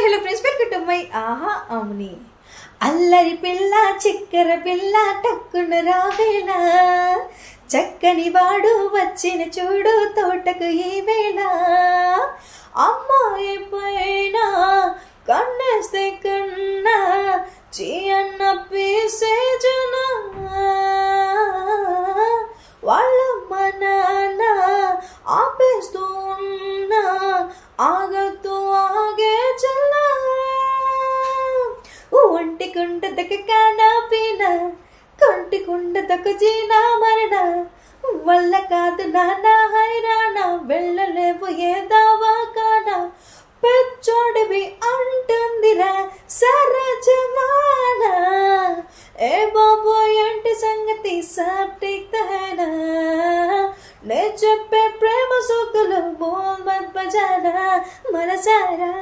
Hello friends, welcome to my ఆహా అమ్ని. అల్లరి పిల్ల చిక్కర పిల్ల టక్కున రావేళ, చక్కని వాడు వచ్చిన చూడు తోటకు ఈ వేళ. అమ్మాయి పైన కన్నేస్తే కన్నా చీయన్న పీసే జన, వాళ్ళమ్మ నాన్న ఆపేస్తూ ఉన్నా ఆగతూ ఆగే చల్ల. ఒంటి కుండదక కానా పీన, కొంటి కుండదక జీనా మరణ, వల్ల కాదు నానా హైరాణ, వెళ్ళలేవు ఏ దావా కానా. పెచ్చోడివి అంటుందిరా సరజమాన, ఏ బాబో ఏంటి సంగతి సాటిక్తేనా, నే చెప్పే ప్రేమ సూకులు బోల్ మత్ బజానా మనసారా.